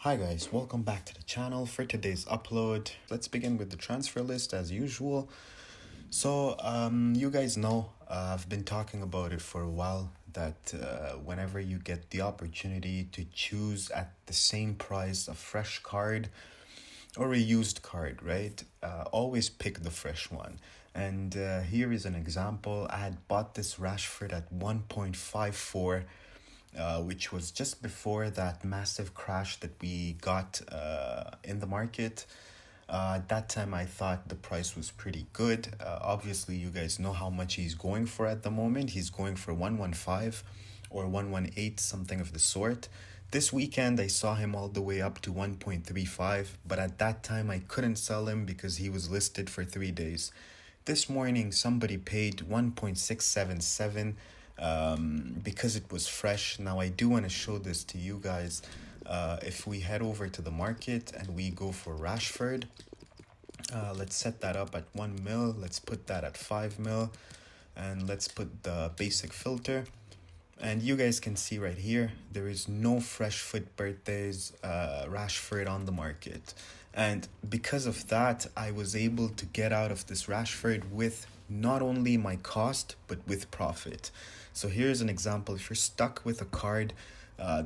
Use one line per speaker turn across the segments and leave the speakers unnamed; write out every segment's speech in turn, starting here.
Hi guys, welcome back to the channel. For today's upload, let's begin with the transfer list as usual. You guys know, I've been talking about it for a while that whenever you get the opportunity to choose at the same price a fresh card or a used card, right? Always pick the fresh one. And here is an example. I had bought this Rashford at 1.54, which was just before that massive crash that we got in the market. At that time, I thought the price was pretty good. Obviously, you guys know how much he's going for at the moment. He's going for 115 or 118, something of the sort. This weekend, I saw him all the way up to 1.35, but at that time, I couldn't sell him because he was listed for 3 days. This morning, somebody paid 1.677 because it was fresh. Now, I do want to show this to you guys. If we head over to the market and we go for Rashford, let's set that up at 1 mil. Let's put that at 5 mil. And let's put the basic filter. And you guys can see right here, there is no fresh foot birthdays Rashford on the market. And because of that, I was able to get out of this Rashford with not only my cost, but with profit. So here's an example. If you're stuck with a card,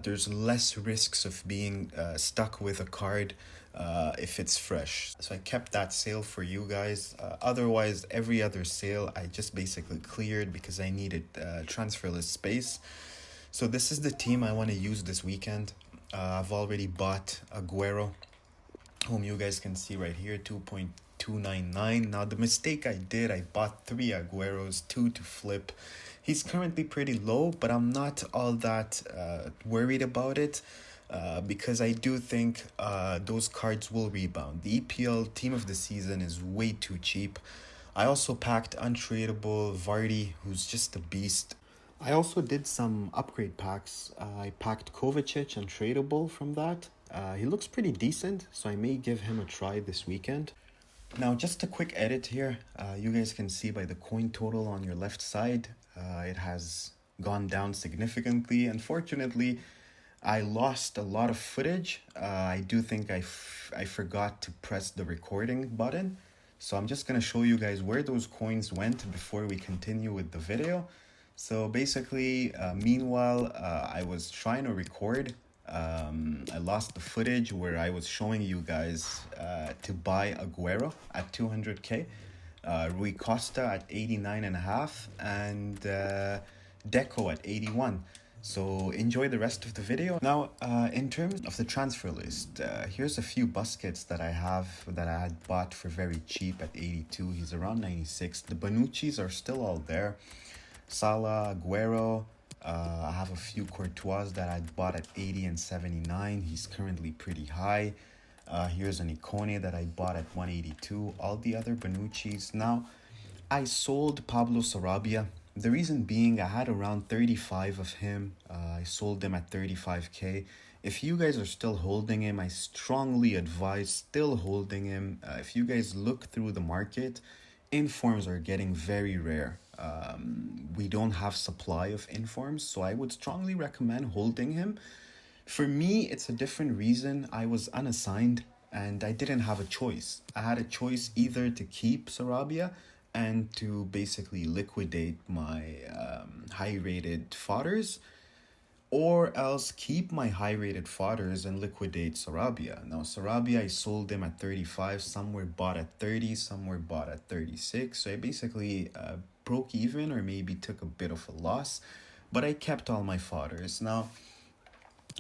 there's less risks of being stuck with a card if it's fresh. So I kept that sale for you guys. Otherwise, every other sale I just basically cleared because I needed transfer list space. So this is the team I want to use this weekend. I've already bought Aguero, whom you guys can see right here, 2.299. Now the mistake I did, I bought 3 Agueros, 2 to flip. He's currently pretty low, but I'm not all that worried about it because I do think those cards will rebound. The EPL team of the season is way too cheap. I also packed untradeable Vardy, who's just a beast. I also did some upgrade packs. I packed Kovacic untradeable from that. He looks pretty decent, so I may give him a try this weekend. Now, just a quick edit here. You guys can see by the coin total on your left side, it has gone down significantly. Unfortunately, I lost a lot of footage. I do think I forgot to press the recording button. So I'm just going to show you guys where those coins went before we continue with the video. So basically, meanwhile, I was trying to record. I lost the footage where I was showing you guys to buy Aguero at 200k, Rui Costa at 89.5, and Deco at 81. So enjoy the rest of the video. Now, in terms of the transfer list, here's a few Busquets that I have that I had bought for very cheap at 82. He's around 96. The Bonucci's are still all there. Salah, Aguero. I have a few Courtois that I bought at 80 and 79. He's currently pretty high. Here's an Icone that I bought at 182. All the other Bonucci's. Now, I sold Pablo Sarabia. The reason being I had around 35 of him. I sold him at 35k. If you guys are still holding him, I strongly advise still holding him. If you guys look through the market, informs are getting very rare. We don't have supply of informs, so I would strongly recommend holding him. For me, it's a different reason. I was unassigned and I didn't have a choice. I had a choice either to keep Sarabia and to basically liquidate my high-rated fodders, or else keep my high-rated fodders and liquidate Sarabia. Now, Sarabia, I sold them at 35. Some were bought at 30. Some were bought at 36. So I basically broke even or maybe took a bit of a loss. But I kept all my fodders. Now,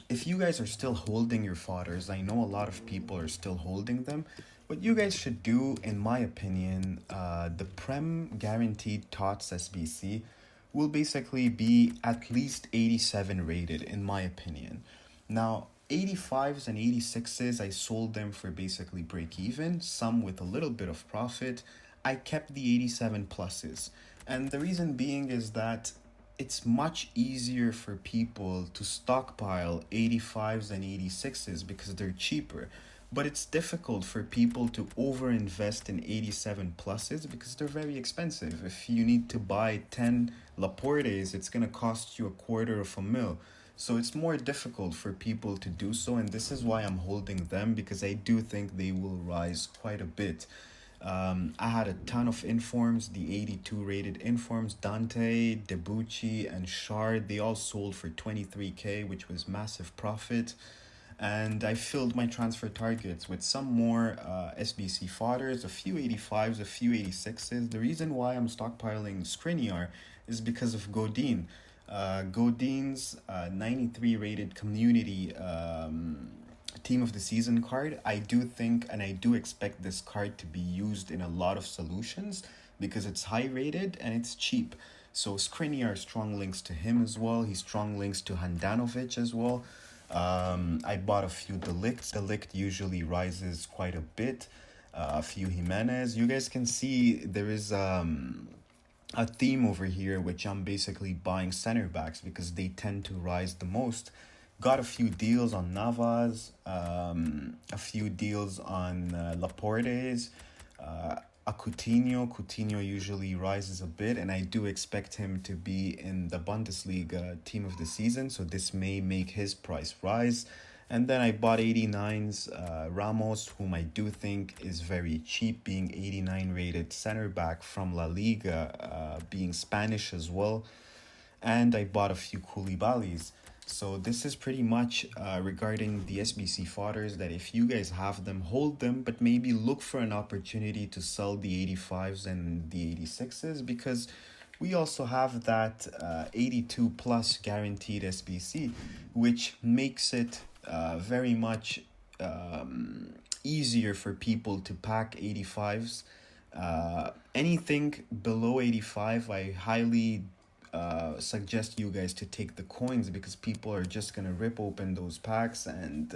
if you guys are still holding your fodders, I know a lot of people are still holding them. What you guys should do, in my opinion, the Prem Guaranteed TOTS SBC will basically be at least 87 rated, in my opinion. Now, 85s and 86s, I sold them for basically break even, some with a little bit of profit. I kept the 87 pluses. And the reason being is that it's much easier for people to stockpile 85s and 86s because they're cheaper. But it's difficult for people to overinvest in 87 pluses because they're very expensive. If you need to buy 10 Laportes, it's going to cost you $250,000. So it's more difficult for people to do so, and this is why I'm holding them, because I do think they will rise quite a bit. I had a ton of informs, the 82 rated informs, Dante, Debucci, and Shard. They all sold for 23k, which was massive profit. And I filled my transfer targets with some more SBC fodders, a few 85s, a few 86s. The reason why I'm stockpiling Skriniar is because of Godin. Godin's 93 rated community team of the season card. I do think and I do expect this card to be used in a lot of solutions because it's high rated and it's cheap. So Skriniar strong links to him as well. He's strong links to Handanovic as well. I bought a few Delicts. Delict usually rises quite a bit. A few Jimenez. You guys can see there is a theme over here, which I'm basically buying center backs because they tend to rise the most. Got a few deals on Navas, a few deals on Laportes, a Coutinho. Coutinho usually rises a bit, and I do expect him to be in the Bundesliga team of the season, so this may make his price rise. And then I bought 89's Ramos, whom I do think is very cheap, being 89 rated center back from La Liga, being Spanish as well. And I bought a few Koulibalis. So this is pretty much regarding the SBC fodders, that if you guys have them, hold them, but maybe look for an opportunity to sell the 85s and the 86s, because we also have that 82 plus guaranteed SBC, which makes it very much easier for people to pack 85s. Anything below 85, I highly suggest you guys to take the coins, because people are just gonna rip open those packs, and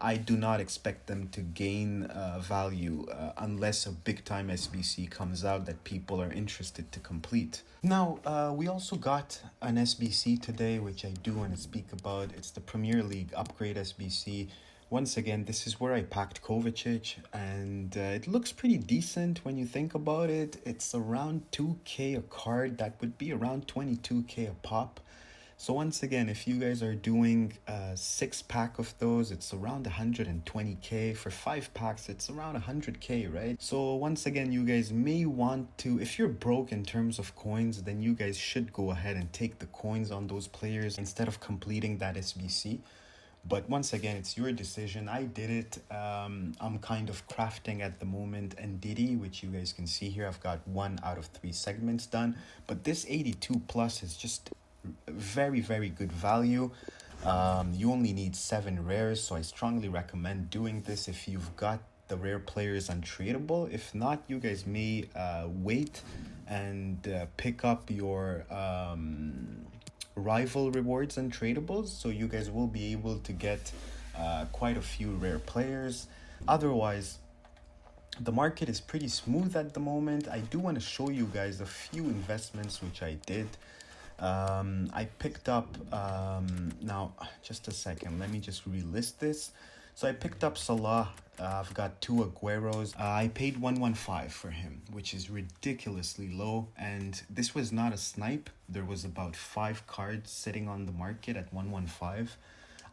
I do not expect them to gain value unless a big time SBC comes out that people are interested to complete. Now, we also got an SBC today, which I do want to speak about. It's the Premier League upgrade SBC. Once again, this is where I packed Kovacic, and it looks pretty decent when you think about it. It's around 2k a card. That would be around 22k a pop. So once again, if you guys are doing a 6-pack of those, it's around 120k. For 5 packs, it's around 100k, right? So once again, you guys may want to, if you're broke in terms of coins, then you guys should go ahead and take the coins on those players instead of completing that SBC. But once again, it's your decision. I did it. I'm kind of crafting at the moment Ndidi, which you guys can see here. I've got 1 out of 3 segments done. But this 82 plus is just very, very good value. You only need 7 rares, so I strongly recommend doing this if you've got the rare players untradeable. If not, you guys may wait and pick up your rival rewards and tradables, so you guys will be able to get quite a few rare players. Otherwise, the market is pretty smooth at the moment. I do want to show you guys a few investments which I did. I picked up now just a second, let me just relist this. So I picked up Salah. I've got 2 Agueros. I paid 115 for him, which is ridiculously low. And this was not a snipe. There was about 5 cards sitting on the market at 115.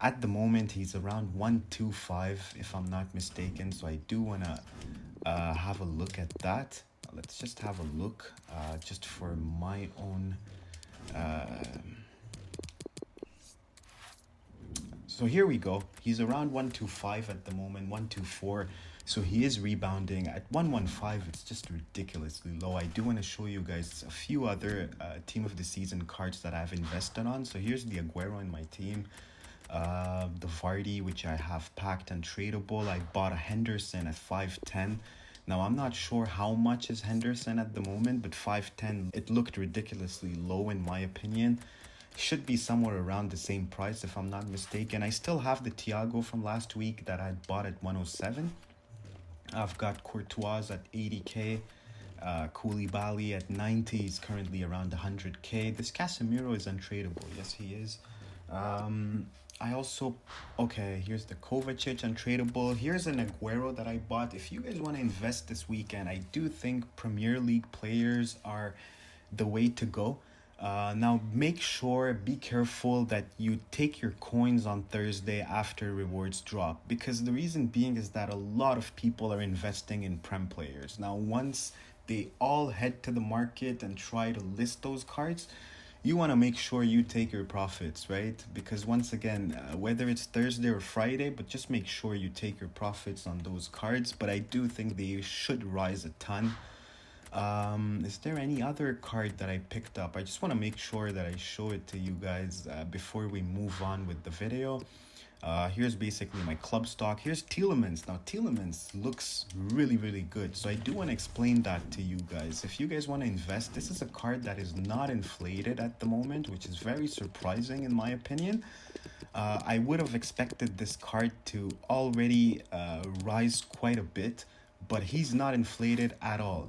At the moment, he's around 125, if I'm not mistaken. So I do want to have a look at that. Let's just have a look just for my own... So here we go. He's around 125 at the moment, 124. So he is rebounding. At 115, it's just ridiculously low. I do want to show you guys a few other team of the season cards that I've invested on. So here's the Aguero in my team. The Vardy, which I have packed and tradable. I bought a Henderson at 510. Now, I'm not sure how much is Henderson at the moment, but 510, it looked ridiculously low in my opinion. Should be somewhere around the same price if I'm not mistaken. I still have the Thiago from last week that I bought at 107. I've got Courtois at 80k. Koulibaly at 90 is currently around 100k. This Casemiro is untradeable. Yes, he is. I also... Okay, here's the Kovacic untradeable. Here's an Aguero that I bought. If you guys want to invest this weekend, I do think Premier League players are the way to go. Now make sure, be careful that you take your coins on Thursday after rewards drop, because the reason being is that a lot of people are investing in Prem players. Now once they all head to the market and try to list those cards, you want to make sure you take your profits, right? Because once again, whether it's Thursday or Friday, but just make sure you take your profits on those cards. But I do think they should rise a ton. Is there any other card that I picked up? I just want to make sure that I show it to you guys before we move on with the video. Here's basically my club stock. Here's Tielemans. Now Tielemans looks really, really good. So I do want to explain that to you guys. If you guys want to invest, this is a card that is not inflated at the moment, which is very surprising in my opinion. I would have expected this card to already rise quite a bit, but he's not inflated at all.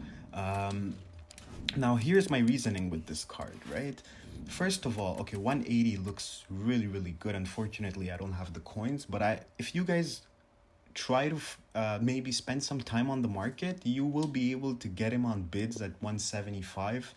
Now here's my reasoning with this card, right? First of all, okay, 180 looks really, really good. Unfortunately, I don't have the coins, but if you guys try to maybe spend some time on the market, you will be able to get him on bids at 175.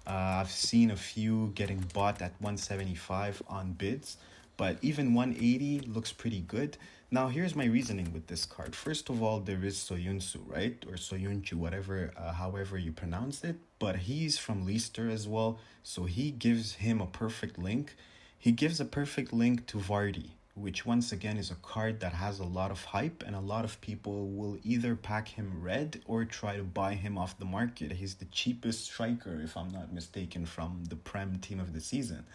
I've seen a few getting bought at 175 on bids, but even 180 looks pretty good. Now, here's my reasoning with this card. First of all, there is Soyuncu, right? Or Soyuncu, whatever, however you pronounce it. But he's from Leicester as well, so he gives him a perfect link. He gives a perfect link to Vardy, which once again is a card that has a lot of hype, and a lot of people will either pack him red or try to buy him off the market. He's the cheapest striker, if I'm not mistaken, from the Prem team of the season.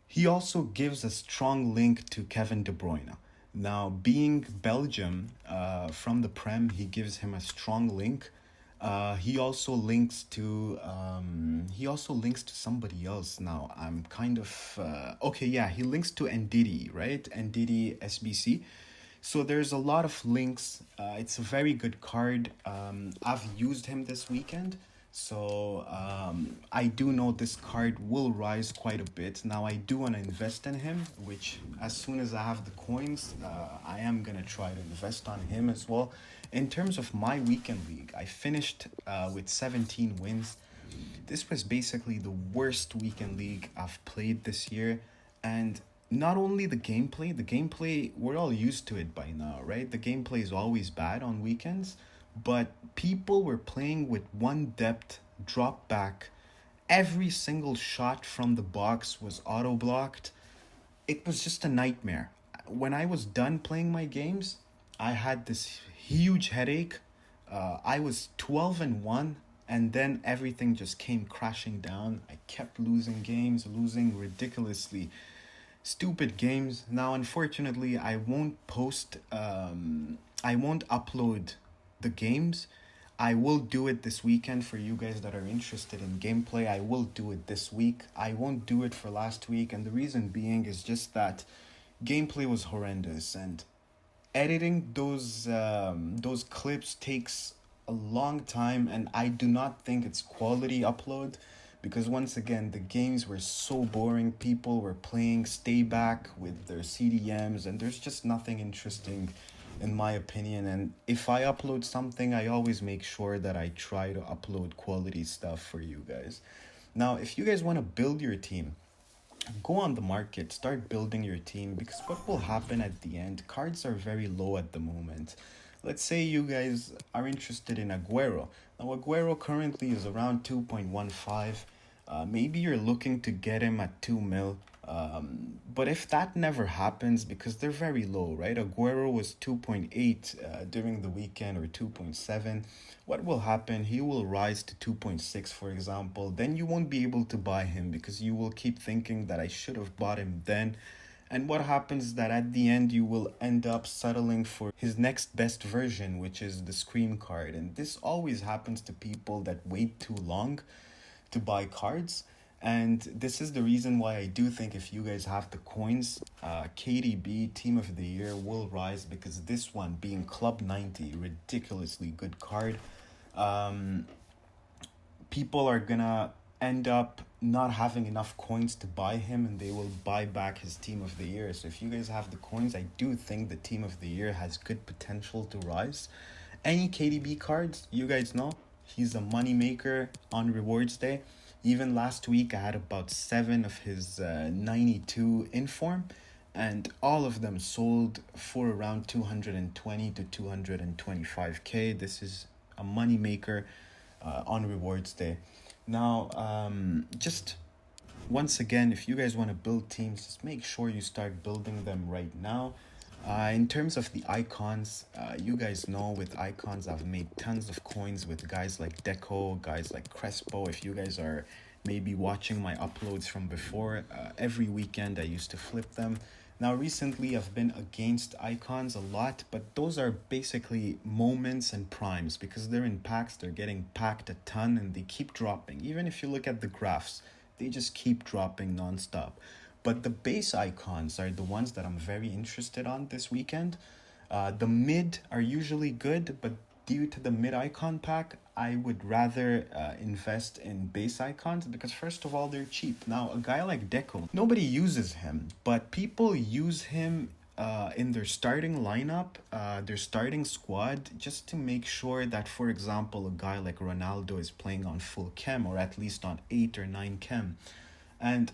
He also gives a strong link to Kevin De Bruyne. Now, being Belgium from the Prem, he gives him a strong link. He also links to somebody else. Now I'm kind of okay. Yeah, he links to Ndidi, right? Ndidi SBC. So there's a lot of links. It's a very good card. I've used him this weekend. So I do know this card will rise quite a bit. Now I do want to invest in him, which as soon as I have the coins, I am going to try to invest on him as well. In terms of my weekend league, I finished with 17 wins. This was basically the worst weekend league I've played this year. And not only the gameplay, we're all used to it by now, right? The gameplay is always bad on weekends. But people were playing with one depth, drop back. Every single shot from the box was auto blocked. It was just a nightmare. When I was done playing my games, I had this huge headache. I was 12-1, and then everything just came crashing down. I kept losing games, losing ridiculously stupid games. Now, unfortunately, I won't upload the games. I will do it this weekend for you guys that are interested in gameplay. I will do it this week. I won't do it for last week, and the reason being is just that gameplay was horrendous, and editing those clips takes a long time, and I do not think it's quality upload, because once again the games were so boring. People were playing stay back with their CDMs, and there's just nothing interesting in my opinion. And if I upload something, I always make sure that I try to upload quality stuff for you guys. Now, if you guys want to build your team, go on the market, start building your team, because what will happen at the end, cards are very low at the moment. Let's say you guys are interested in Aguero. Now, Aguero currently is around 2.15. Maybe you're looking to get him at 2 mil. But if that never happens, because they're very low, right? Aguero was 2.8 during the weekend, or 2.7. What will happen? He will rise to 2.6, for example. Then you won't be able to buy him, because you will keep thinking that I should have bought him then. And what happens is that at the end, you will end up settling for his next best version, which is the Scream card. And this always happens to people that wait too long to buy cards. And this is the reason why I do think if you guys have the coins, KDB Team of the Year will rise, because this one being Club 90, ridiculously good card. People are gonna end up not having enough coins to buy him, and they will buy back his Team of the Year. So if you guys have the coins, I do think the Team of the Year has good potential to rise. Any KDB cards, you guys know, he's a money maker on rewards day. Even last week, I had about 7 of his 92 in form, and all of them sold for around 220 to 225k. This is a money maker on rewards day. Now, just once again, if you guys want to build teams, just make sure you start building them right now. In terms of the icons, you guys know with icons, I've made tons of coins with guys like Deco, guys like Crespo. If you guys are maybe watching my uploads from before, every weekend I used to flip them. Now, recently, I've been against icons a lot, but those are basically moments and primes because they're in packs, they're getting packed a ton, and they keep dropping. Even if you look at the graphs, they just keep dropping nonstop. But the base icons are the ones that I'm very interested on this weekend. The mid are usually good, but due to the mid icon pack, I would rather invest in base icons because first of all, they're cheap. Now, a guy like Deco, nobody uses him, but people use him in their starting lineup, their starting squad, just to make sure that, for example, a guy like Ronaldo is playing on full chem or at least on 8 or 9 chem. And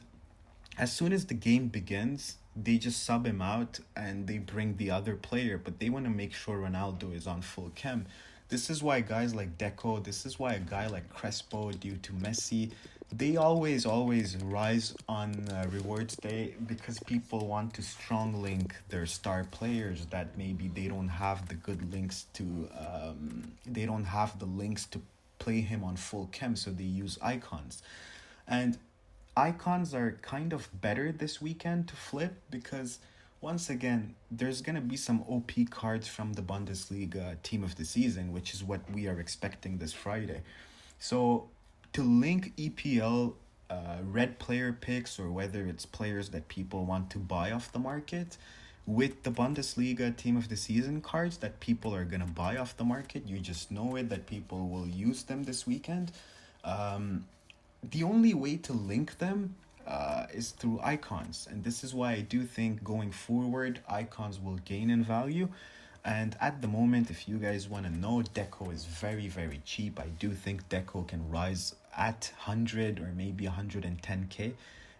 as soon as the game begins, they just sub him out and they bring the other player, but they want to make sure Ronaldo is on full chem. This is why guys like Deco, this is why a guy like Crespo, due to Messi, they always rise on rewards day because people want to strong link their star players that maybe they don't have the good links to, they don't have the links to play him on full chem, so they use icons. And icons are kind of better this weekend to flip because once again there's gonna be some OP cards from the Bundesliga team of the season, which is what we are expecting this Friday. So to link EPL red player picks, or whether it's players that people want to buy off the market, with the Bundesliga team of the season cards that people are gonna buy off the market, you just know it that people will use them this weekend. The only way to link them is through icons, and this is why I do think going forward icons will gain in value. And at the moment, if you guys want to know, Deco is very cheap. I do think Deco can rise at 100 or maybe 110k,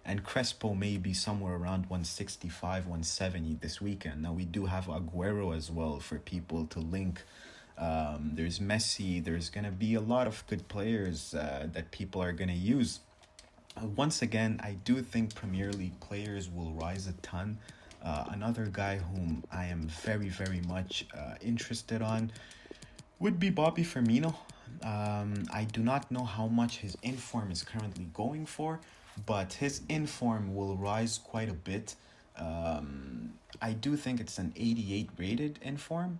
and Crespo may be somewhere around 165 170 this weekend. Now we do have Aguero as well for people to link. There's Messi, there's going to be a lot of good players that people are going to use. Once again, I do think Premier League players will rise a ton. Another guy whom I am very much interested on would be Bobby Firmino. I do not know how much his inform is currently going for, but his inform will rise quite a bit. I do think it's an 88 rated inform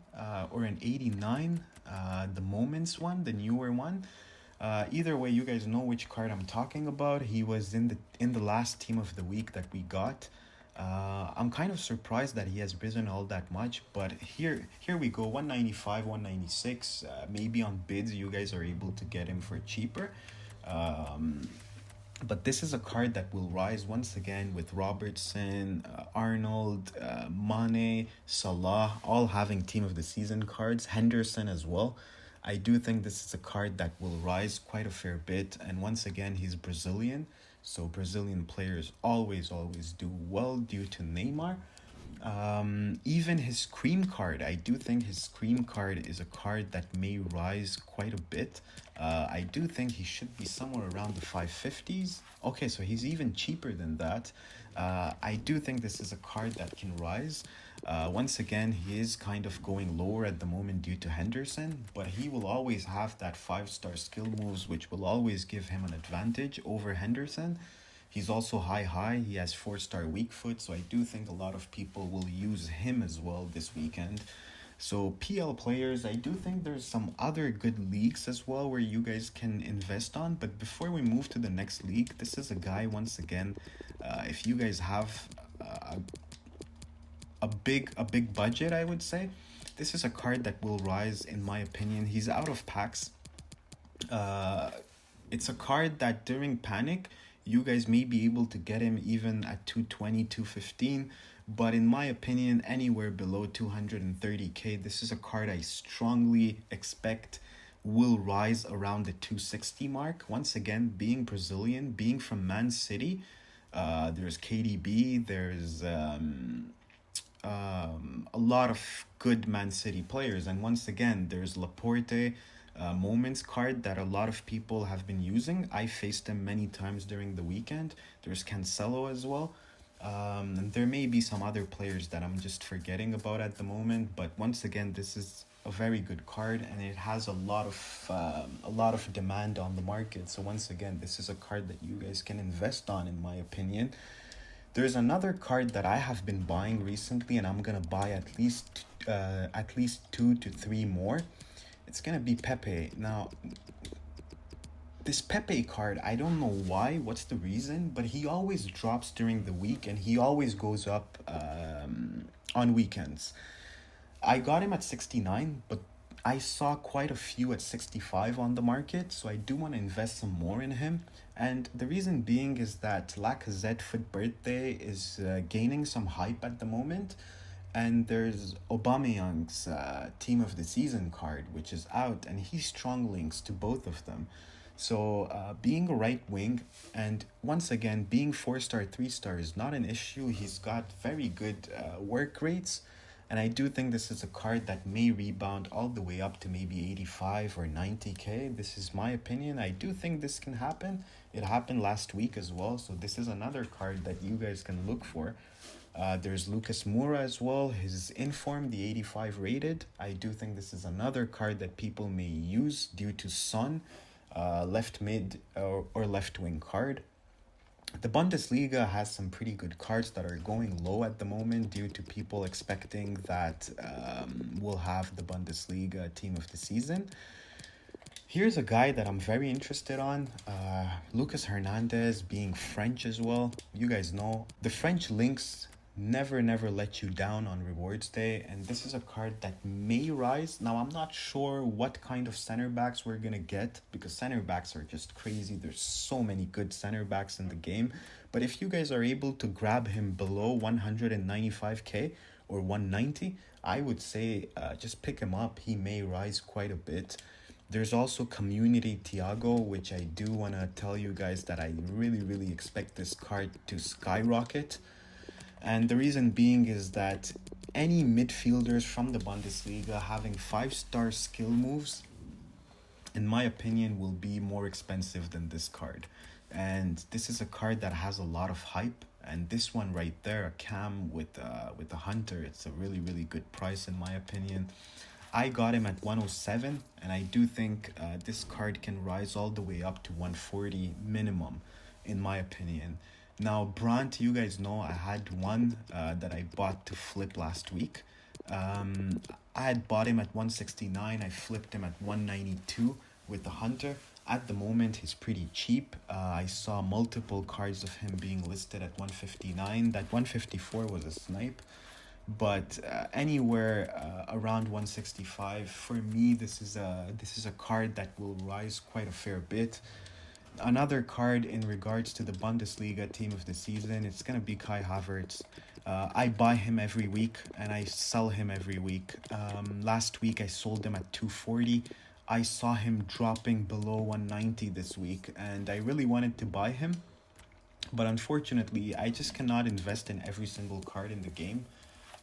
or an 89, the Moments one, the newer one. Either way, you guys know which card I'm talking about. He was in the last team of the week that we got. I'm kind of surprised that he has risen all that much, but here we go, 195, 196. Maybe on bids you guys are able to get him for cheaper. But this is a card that will rise once again with Robertson, Arnold, Mane, Salah, all having team of the season cards, Henderson as well. I do think this is a card that will rise quite a fair bit, and once again he's Brazilian, so Brazilian players always do well due to Neymar. Even his Scream card, I do think his Scream card is a card that may rise quite a bit. I do think he should be somewhere around the 550s. Okay, so he's even cheaper than that. I do think this is a card that can rise. Once again, he is kind of going lower at the moment due to Henderson, but he will always have that 5-star skill moves, which will always give him an advantage over Henderson. He's also high. He has 4-star weak foot, so I do think a lot of people will use him as well this weekend. So PL players, I do think there's some other good leagues as well where you guys can invest on. But before we move to the next league, this is a guy, once again, if you guys have a big budget, I would say, this is a card that will rise, in my opinion. He's out of packs. It's a card that during Panic, you guys may be able to get him even at 220, 215. But in my opinion, anywhere below 230k, this is a card I strongly expect will rise around the 260 mark. Once again, being Brazilian, being from Man City, there's KDB, there's a lot of good Man City players. And once again, there's Laporte Moments card that a lot of people have been using. I faced them many times during the weekend. There's Cancelo as well. And there may be some other players that I'm just forgetting about at the moment. But once again, this is a very good card, and it has a lot of demand on the market. So once again, this is a card that you guys can invest on, in my opinion. There's another card that I have been buying recently, and I'm gonna buy at least 2 to 3 more. It's gonna be Pepe. Now, this Pepe card, I don't know why, what's the reason, but he always drops during the week and he always goes up on weekends. I got him at 69, but I saw quite a few at 65 on the market, so I do want to invest some more in him. And the reason being is that Lacazette Foot Birthday is gaining some hype at the moment. And there's Aubameyang's Team of the Season card, which is out, and he's strong links to both of them. So being a right wing, and once again, being 4 star, 3 star is not an issue. He's got very good work rates. And I do think this is a card that may rebound all the way up to maybe 85 or 90k. This is my opinion. I do think this can happen. It happened last week as well. So this is another card that you guys can look for. There's Lucas Moura as well. His Inform, the 85 rated. I do think this is another card that people may use due to Son, left mid or left wing card. The Bundesliga has some pretty good cards that are going low at the moment due to people expecting that we'll have the Bundesliga Team of the Season. Here's a guy that I'm very interested on, Lucas Hernandez, being French as well. You guys know the French links never let you down on rewards day, and this is a card that may rise. Now, I'm not sure what kind of center backs we're gonna get, because center backs are just crazy. There's so many good center backs in the game, but if you guys are able to grab him below 195k or 190, I would say just pick him up. He may rise quite a bit. There's also Community Thiago, which I do want to tell you guys that I really expect this card to skyrocket. And the reason being is that any midfielders from the Bundesliga having 5 star skill moves, in my opinion, will be more expensive than this card. And this is a card that has a lot of hype. And this one right there, a Cam with a Hunter, it's a really good price in my opinion. I got him at 107, and I do think this card can rise all the way up to 140 minimum, in my opinion. Now, Brandt, you guys know I had one that I bought to flip last week. I had bought him at 169. I flipped him at 192 with the Hunter. At the moment, he's pretty cheap. I saw multiple cards of him being listed at 159. That 154 was a snipe. But anywhere around 165, for me, this is a card that will rise quite a fair bit. Another card in regards to the Bundesliga Team of the Season, it's going to be Kai Havertz. I buy him every week and I sell him every week. Last week I sold him at 240. I saw him dropping below 190 this week, and I really wanted to buy him. But unfortunately, I just cannot invest in every single card in the game.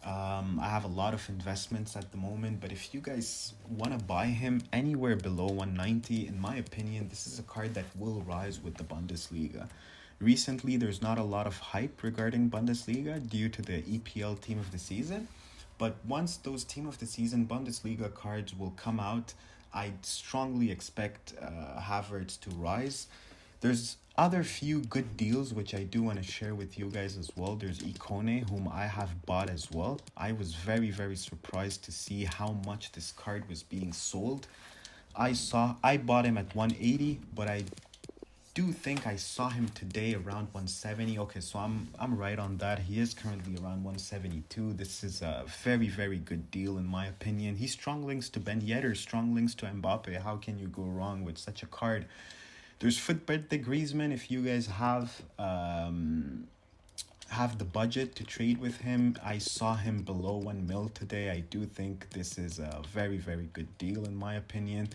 I have a lot of investments at the moment, but if you guys want to buy him anywhere below 190, in my opinion, this is a card that will rise with the Bundesliga. Recently, there's not a lot of hype regarding Bundesliga due to the EPL Team of the Season, but once those Team of the Season Bundesliga cards will come out, I strongly expect Havertz to rise. There's other few good deals which I do want to share with you guys as well. There's Ikone, whom I have bought as well. I was very surprised to see how much this card was being sold. I bought him at 180, but I do think I saw him today around 170. Okay, so I'm right on that. He is currently around 172. This is a very good deal in my opinion. He's strong links to Ben Yedder, strong links to Mbappe. How can you go wrong with such a card? There's Footbird the Griezmann. If you guys have have the budget to trade with him, I saw him below 1 mil today. I do think this is a very, very good deal in my opinion.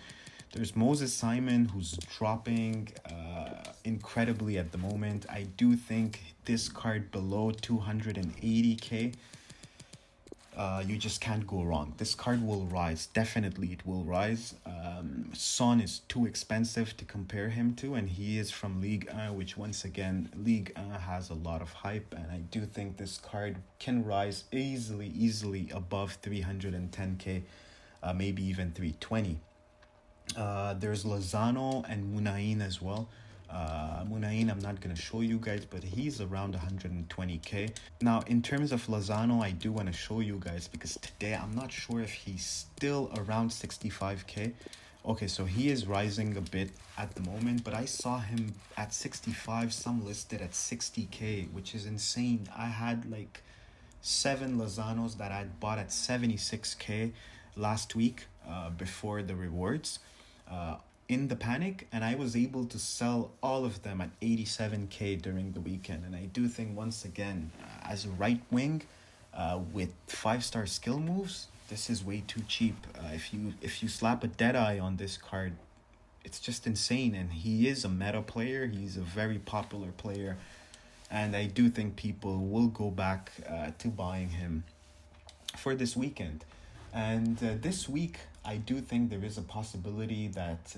There's Moses Simon, who's dropping incredibly at the moment. I do think this card below 280k, you just can't go wrong. This card will rise. Definitely it will rise. Son is too expensive to compare him to, and he is from Ligue 1, which once again, Ligue 1 has a lot of hype, and I do think this card can rise easily above 310k, maybe even 320. There's Lozano and Munain as well. Munain, I'm not going to show you guys, but he's around 120k. Now, in terms of Lozano, I do want to show you guys because today I'm not sure if he's still around 65k. Okay, so he is rising a bit at the moment, but I saw him at 65, some listed at 60k, which is insane. I had like 7 Lozanos that I'd bought at 76k last week before the rewards. In the panic, and I was able to sell all of them at 87k during the weekend. And I do think, once again, as a right wing with 5-star skill moves, this is way too cheap. If you slap a dead eye on this card, it's just insane. And he is a meta player. He's a very popular player, and I do think people will go back to buying him for this weekend. And this week, I do think there is a possibility that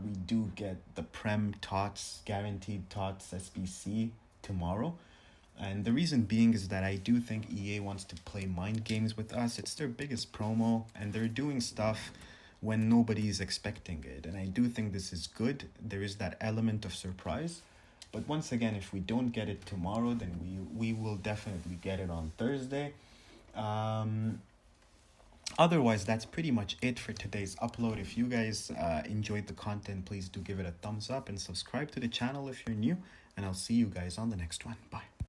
we do get the Prem TOTS, guaranteed TOTS SBC tomorrow. And the reason being is that I do think EA wants to play mind games with us. It's their biggest promo, and they're doing stuff when nobody is expecting it. And I do think this is good. There is that element of surprise. But once again, if we don't get it tomorrow, then we will definitely get it on Thursday. Otherwise, that's pretty much it for today's upload. If you guys enjoyed the content, please do give it a thumbs up and subscribe to the channel if you're new. And I'll see you guys on the next one. Bye.